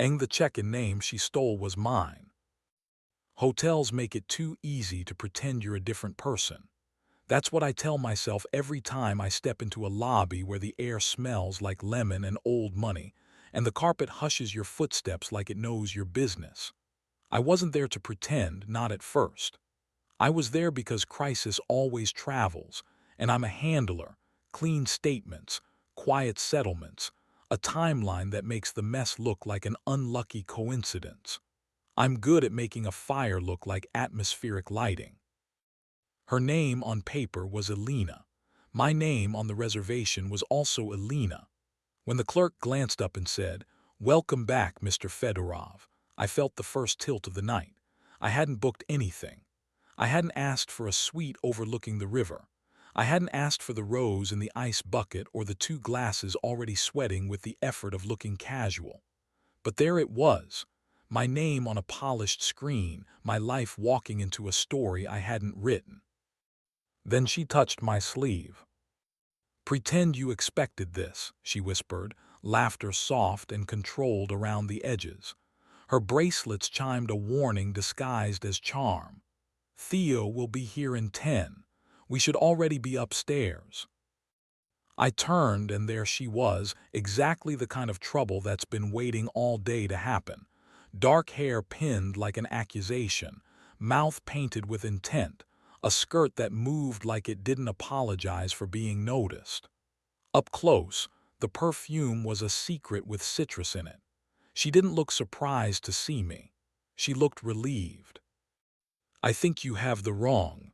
and the check-in name she stole was mine. Hotels make it too easy to pretend you're a different person. That's what I tell myself every time I step into a lobby where the air smells like lemon and old money, and the carpet hushes your footsteps like it knows your business. I wasn't there to pretend, not at first. I was there because crisis always travels, and I'm a handler, clean statements, quiet settlements, a timeline that makes the mess look like an unlucky coincidence. I'm good at making a fire look like atmospheric lighting. Her name on paper was Elena. My name on the reservation was also Elena. When the clerk glanced up and said, "Welcome back, Mr. Fedorov," I felt the first tilt of the night. I hadn't booked anything. I hadn't asked for a suite overlooking the river. I hadn't asked for the rose in the ice bucket or the two glasses already sweating with the effort of looking casual. But there it was, my name on a polished screen, my life walking into a story I hadn't written. Then she touched my sleeve. "Pretend you expected this," she whispered, laughter soft and controlled around the edges. Her bracelets chimed a warning disguised as charm. "Theo will be here in 10. We should already be upstairs." I turned, and there she was, exactly the kind of trouble that's been waiting all day to happen. Dark hair pinned like an accusation, mouth painted with intent, a skirt that moved like it didn't apologize for being noticed. Up close, the perfume was a secret with citrus in it. She didn't look surprised to see me. She looked relieved. "I think you have the wrong."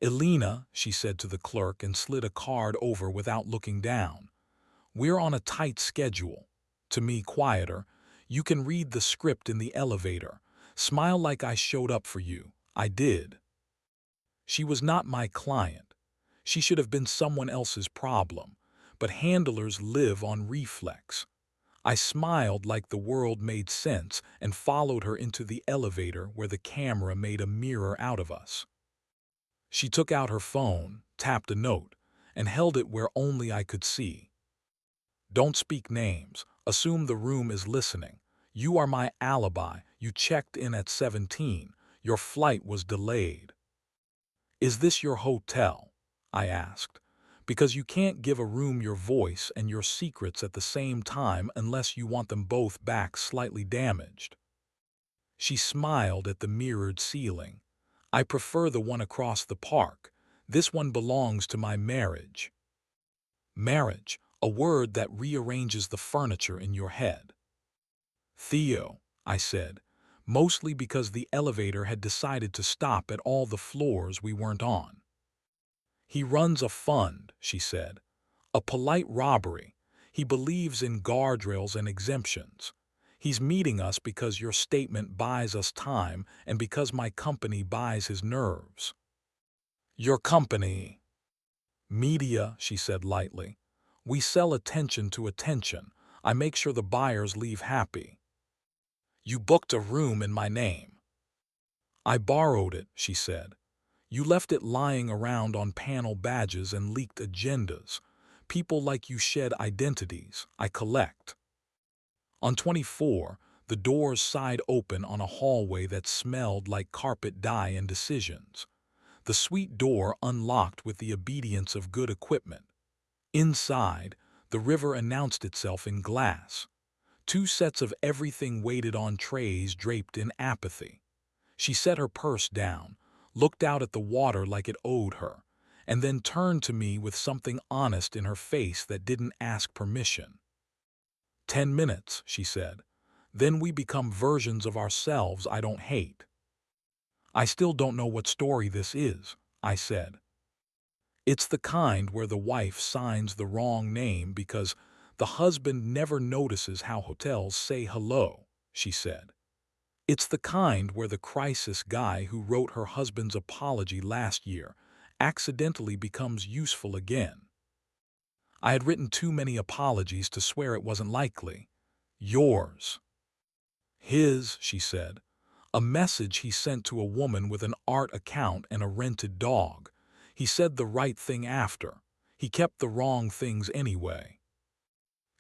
"Elena," she said to the clerk and slid a card over without looking down. "We're on a tight schedule." To me, quieter. "You can read the script in the elevator. Smile like I showed up for you. I did." She was not my client. She should have been someone else's problem. But handlers live on reflex. I smiled like the world made sense and followed her into the elevator where the camera made a mirror out of us. She took out her phone, tapped a note, and held it where only I could see. "Don't speak names. Assume the room is listening. You are my alibi. You checked in at 17. Your flight was delayed." "Is this your hotel?" I asked. "Because you can't give a room your voice and your secrets at the same time unless you want them both back slightly damaged." She smiled at the mirrored ceiling. "I prefer the one across the park. This one belongs to my marriage." Marriage, a word that rearranges the furniture in your head. "Theo," I said, mostly because the elevator had decided to stop at all the floors we weren't on. "He runs a fund," she said. "A polite robbery. He believes in guardrails and exemptions. He's meeting us because your statement buys us time and because my company buys his nerves." "Your company?" "Media," she said lightly. "We sell attention to attention. I make sure the buyers leave happy." "You booked a room in my name." "I borrowed it," she said. "You left it lying around on panel badges and leaked agendas. People like you shed identities. I collect." On 24, the doors sighed open on a hallway that smelled like carpet dye and decisions. The suite door unlocked with the obedience of good equipment. Inside, the river announced itself in glass. Two sets of everything waited on trays draped in apathy. She set her purse down, looked out at the water like it owed her, and then turned to me with something honest in her face that didn't ask permission. "10 minutes," she said. "Then we become versions of ourselves I don't hate." "I still don't know what story this is," I said. "It's the kind where the wife signs the wrong name because the husband never notices how hotels say hello," she said. "It's the kind where the crisis guy who wrote her husband's apology last year accidentally becomes useful again." I had written too many apologies to swear it wasn't likely. "Yours." "His," she said. "A message he sent to a woman with an art account and a rented dog. He said the right thing after. He kept the wrong things anyway."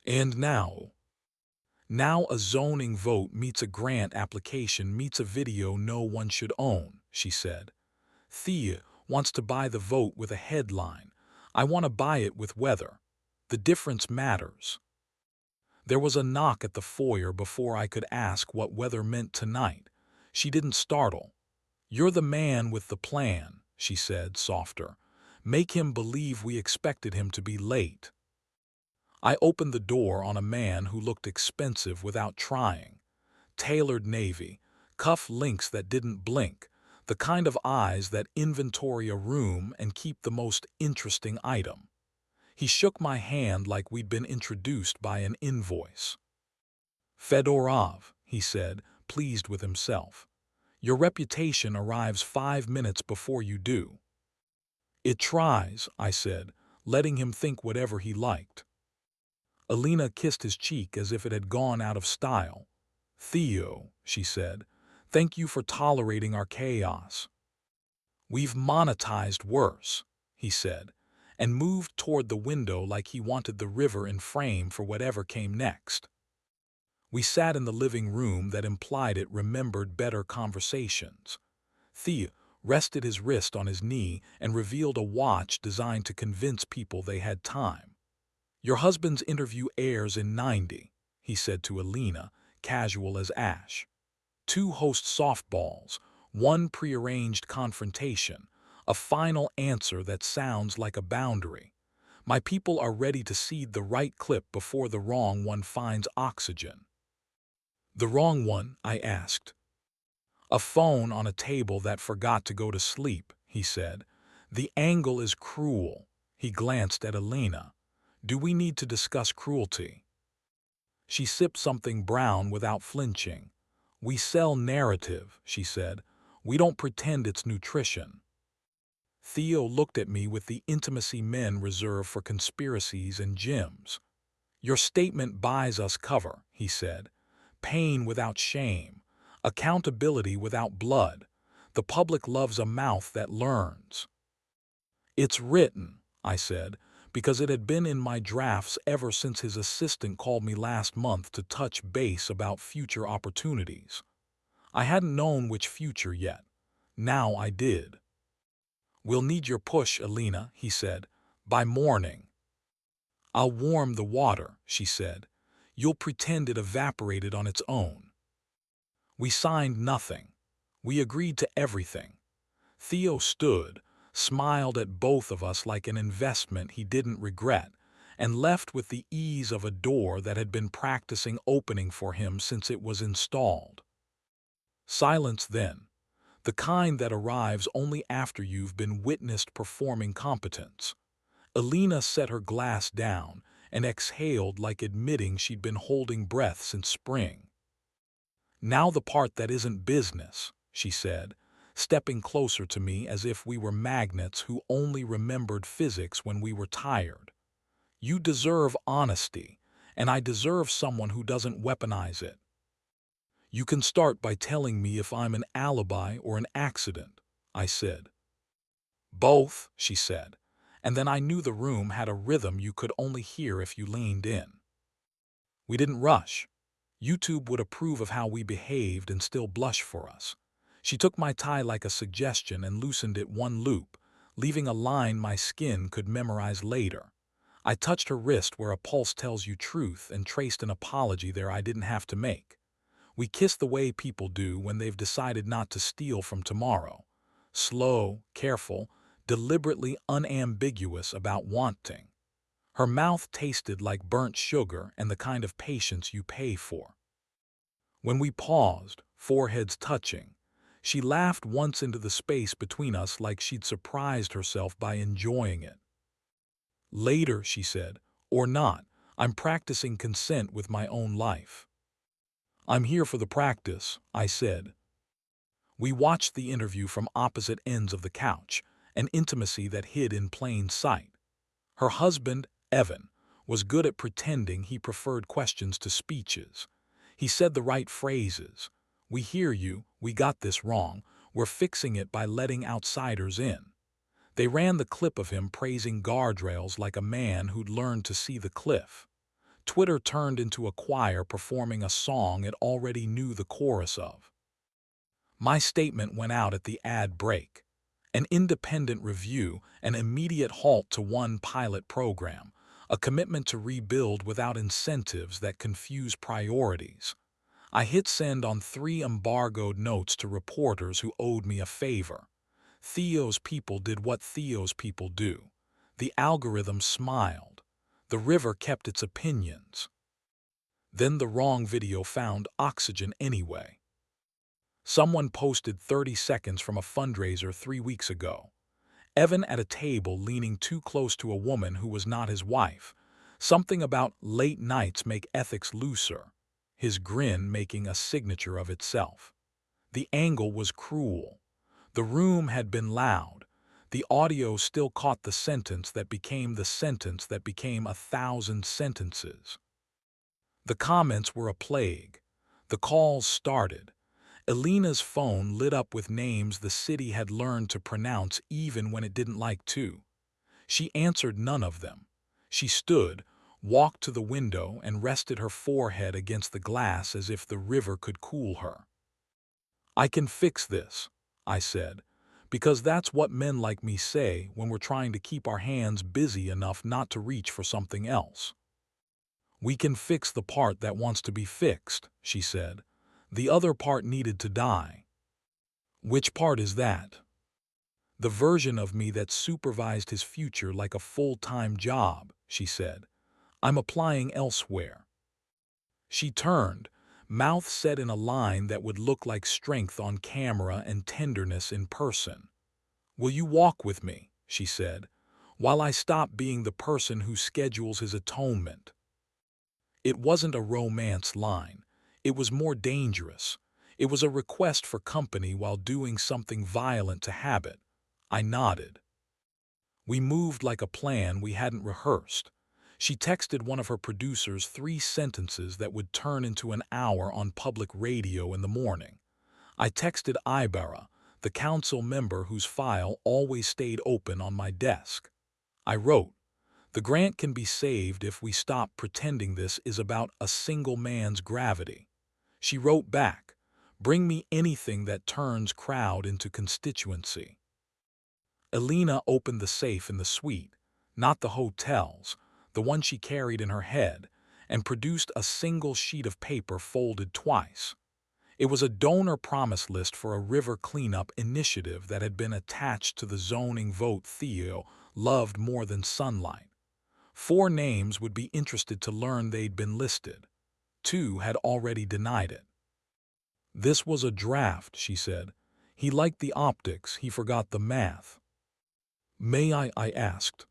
"And now?" Now a zoning vote meets a grant application meets a video no one should own, she said. Thea wants to buy the vote with a headline. I want to buy it with weather. The difference matters. There was a knock at the foyer before I could ask what weather meant tonight. She didn't startle. "You're the man with the plan," she said, softer. "Make him believe we expected him to be late." I opened the door on a man who looked expensive without trying. Tailored navy, cuff links that didn't blink, the kind of eyes that inventory a room and keep the most interesting item. He shook my hand like we'd been introduced by an invoice. "Fedorov," he said, pleased with himself. "Your reputation arrives 5 minutes before you do." "It tries," I said, letting him think whatever he liked. Alina kissed his cheek as if it had gone out of style. "Theo," she said, "thank you for tolerating our chaos." "We've monetized worse," he said, and moved toward the window like he wanted the river in frame for whatever came next. We sat in the living room that implied it remembered better conversations. Theo rested his wrist on his knee and revealed a watch designed to convince people they had time. "Your husband's interview airs in 90, he said to Alina, casual as ash. "Two host softballs, one prearranged confrontation, a final answer that sounds like a boundary. My people are ready to cede the right clip before the wrong one finds oxygen." "The wrong one?" I asked. "A phone on a table that forgot to go to sleep," he said. "The angle is cruel." He glanced at Alina. "Do we need to discuss cruelty?" She sipped something brown without flinching. "We sell narrative," she said. "We don't pretend it's nutrition." Theo looked at me with the intimacy men reserve for conspiracies and gyms. "Your statement buys us cover," he said. "Pain without shame. Accountability without blood. The public loves a mouth that learns." "It's written," I said, because it had been in my drafts ever since his assistant called me last month to touch base about future opportunities. I hadn't known which future yet. Now I did. "We'll need your push, Alina," he said, "by morning." "I'll warm the water," she said. "You'll pretend it evaporated on its own." We signed nothing. We agreed to everything. Theo stood, smiled at both of us like an investment he didn't regret, and left with the ease of a door that had been practicing opening for him since it was installed. Silence then, the kind that arrives only after you've been witnessed performing competence. Alina set her glass down and exhaled like admitting she'd been holding breath since spring. "Now the part that isn't business," she said, stepping closer to me as if we were magnets who only remembered physics when we were tired. "You deserve honesty, and I deserve someone who doesn't weaponize it. You can start by telling me if I'm an alibi or an accident," I said. "Both," she said, and then I knew the room had a rhythm you could only hear if you leaned in. We didn't rush. YouTube would approve of how we behaved and still blush for us. She took my tie like a suggestion and loosened it one loop, leaving a line my skin could memorize later. I touched her wrist where a pulse tells you truth and traced an apology there I didn't have to make. We kissed the way people do when they've decided not to steal from tomorrow. Slow, careful, deliberately unambiguous about wanting. Her mouth tasted like burnt sugar and the kind of patience you pay for. When we paused, foreheads touching, she laughed once into the space between us like she'd surprised herself by enjoying it. "Later," she said, "or not, I'm practicing consent with my own life." "I'm here for the practice," I said. We watched the interview from opposite ends of the couch, an intimacy that hid in plain sight. Her husband, Evan, was good at pretending he preferred questions to speeches. He said the right phrases. "We hear you, we got this wrong, we're fixing it by letting outsiders in." They ran the clip of him praising guardrails like a man who'd learned to see the cliff. Twitter turned into a choir performing a song it already knew the chorus of. My statement went out at the ad break. An independent review, an immediate halt to one pilot program, a commitment to rebuild without incentives that confuse priorities. I hit send on 3 embargoed notes to reporters who owed me a favor. Theo's people did what Theo's people do. The algorithm smiled. The river kept its opinions. Then the wrong video found oxygen anyway. Someone posted 30 seconds from a fundraiser 3 weeks ago. Evan at a table leaning too close to a woman who was not his wife. Something about late nights make ethics looser. His grin making a signature of itself. The angle was cruel. The room had been loud. The audio still caught the sentence that became the sentence that became 1,000 sentences. The comments were a plague. The calls started. Elena's phone lit up with names the city had learned to pronounce even when it didn't like to. She answered none of them. She stood, walked to the window, and rested her forehead against the glass as if the river could cool her. "I can fix this," I said, because that's what men like me say when we're trying to keep our hands busy enough not to reach for something else. "We can fix the part that wants to be fixed," she said. "The other part needed to die." "Which part is that?" "The version of me that supervised his future like a full-time job," she said. "I'm applying elsewhere." She turned, mouth set in a line that would look like strength on camera and tenderness in person. "Will you walk with me," she said, "while I stop being the person who schedules his atonement?" It wasn't a romance line. It was more dangerous. It was a request for company while doing something violent to habit. I nodded. We moved like a plan we hadn't rehearsed. She texted one of her producers 3 sentences that would turn into an hour on public radio in the morning. I texted Ibarra, the council member whose file always stayed open on my desk. I wrote, "The grant can be saved if we stop pretending this is about a single man's gravity." She wrote back, "Bring me anything that turns crowd into constituency." Elena opened the safe in the suite, not the hotel's, the one she carried in her head, and produced a single sheet of paper folded twice. It was a donor promise list for a river cleanup initiative that had been attached to the zoning vote Theo loved more than sunlight. 4 names would be interested to learn they'd been listed. 2 had already denied it. "This was a draft," she said. "He liked the optics, he forgot the math." "May I asked."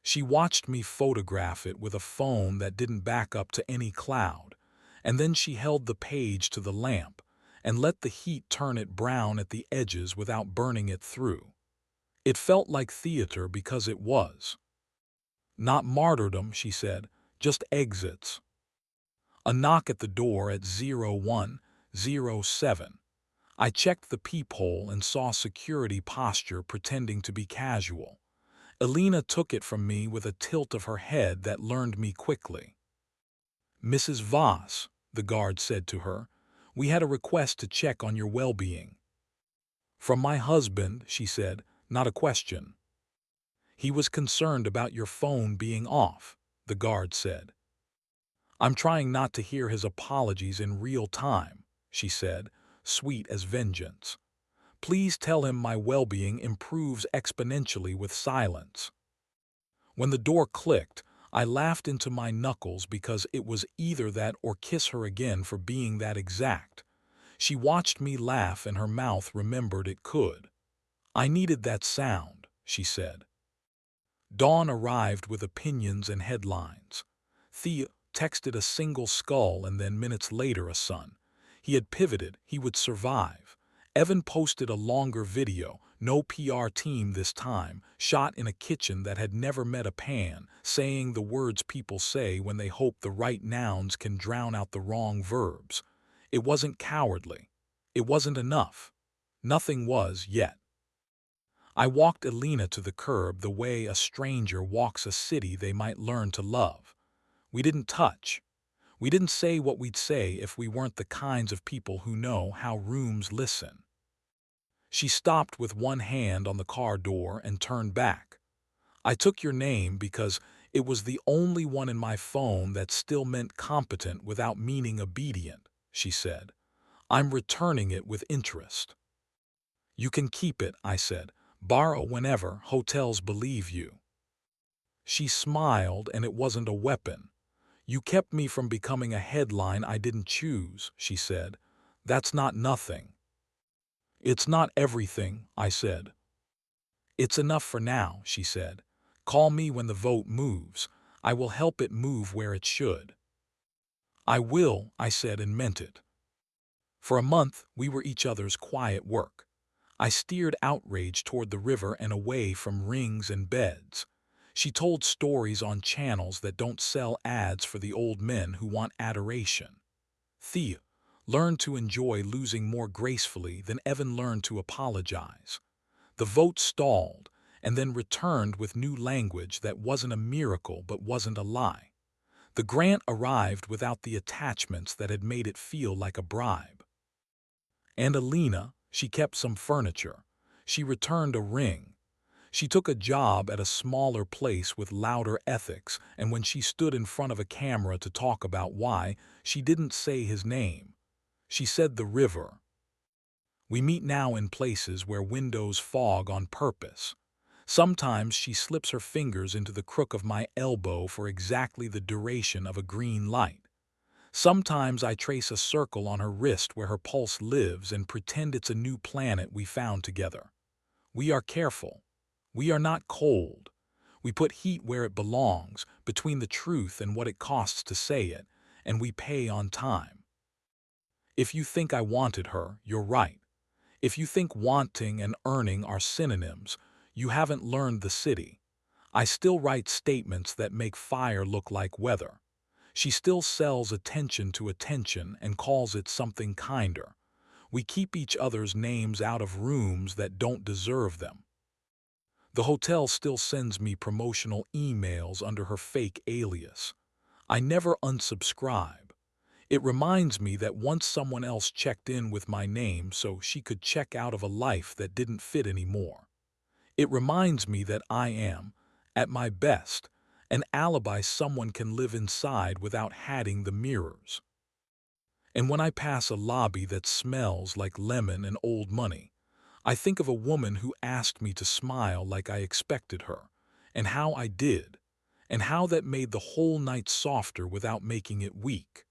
She watched me photograph it with a phone that didn't back up to any cloud, and then she held the page to the lamp and let the heat turn it brown at the edges without burning it through. It felt like theater because it was. "Not martyrdom," she said, "just exits." A knock at the door at 0107. I checked the peephole and saw security posture pretending to be casual. Elena took it from me with a tilt of her head that learned me quickly. "Mrs. Voss," the guard said to her, "we had a request to check on your well-being." "From my husband," she said, "not a question." "He was concerned about your phone being off," the guard said. "I'm trying not to hear his apologies in real time," she said, sweet as vengeance. "Please tell him my well-being improves exponentially with silence." When the door clicked, I laughed into my knuckles because it was either that or kiss her again for being that exact. She watched me laugh and her mouth remembered it could. "I needed that sound," she said. Dawn arrived with opinions and headlines. Thea texted a single skull and then minutes later a son. He had pivoted, he would survive. Evan posted a longer video, no PR team this time, shot in a kitchen that had never met a pan, saying the words people say when they hope the right nouns can drown out the wrong verbs. It wasn't cowardly. It wasn't enough. Nothing was yet. I walked Elena to the curb the way a stranger walks a city they might learn to love. We didn't touch. We didn't say what we'd say if we weren't the kinds of people who know how rooms listen. She stopped with one hand on the car door and turned back. I took your name because it was the only one in my phone that still meant competent without meaning obedient, she said. I'm returning it with interest. You can keep it, I said. Borrow whenever hotels believe you. She smiled, and it wasn't a weapon. You kept me from becoming a headline I didn't choose, she said. That's not nothing. It's not everything, I said. It's enough for now, she said. Call me when the vote moves. I will help it move where it should. I will, I said, and meant it. For a month, we were each other's quiet work. I steered outrage toward the river and away from rings and beds. She told stories on channels that don't sell ads for the old men who want adoration. Thea learned to enjoy losing more gracefully than Evan learned to apologize. The vote stalled and then returned with new language that wasn't a miracle but wasn't a lie. The grant arrived without the attachments that had made it feel like a bribe. And Alina, she kept some furniture. She returned a ring. She took a job at a smaller place with louder ethics, and when she stood in front of a camera to talk about why, she didn't say his name. She said the river. We meet now in places where windows fog on purpose. Sometimes she slips her fingers into the crook of my elbow for exactly the duration of a green light. Sometimes I trace a circle on her wrist where her pulse lives and pretend it's a new planet we found together. We are careful. We are not cold. We put heat where it belongs, between the truth and what it costs to say it, and we pay on time. If you think I wanted her, you're right. If you think wanting and earning are synonyms, you haven't learned the city. I still write statements that make fire look like weather. She still sells attention to attention and calls it something kinder. We keep each other's names out of rooms that don't deserve them. The hotel still sends me promotional emails under her fake alias. I never unsubscribe. It reminds me that once someone else checked in with my name so she could check out of a life that didn't fit anymore. It reminds me that I am, at my best, an alibi someone can live inside without hatting the mirrors. And when I pass a lobby that smells like lemon and old money, I think of a woman who asked me to smile like I expected her, and how I did, and how that made the whole night softer without making it weak.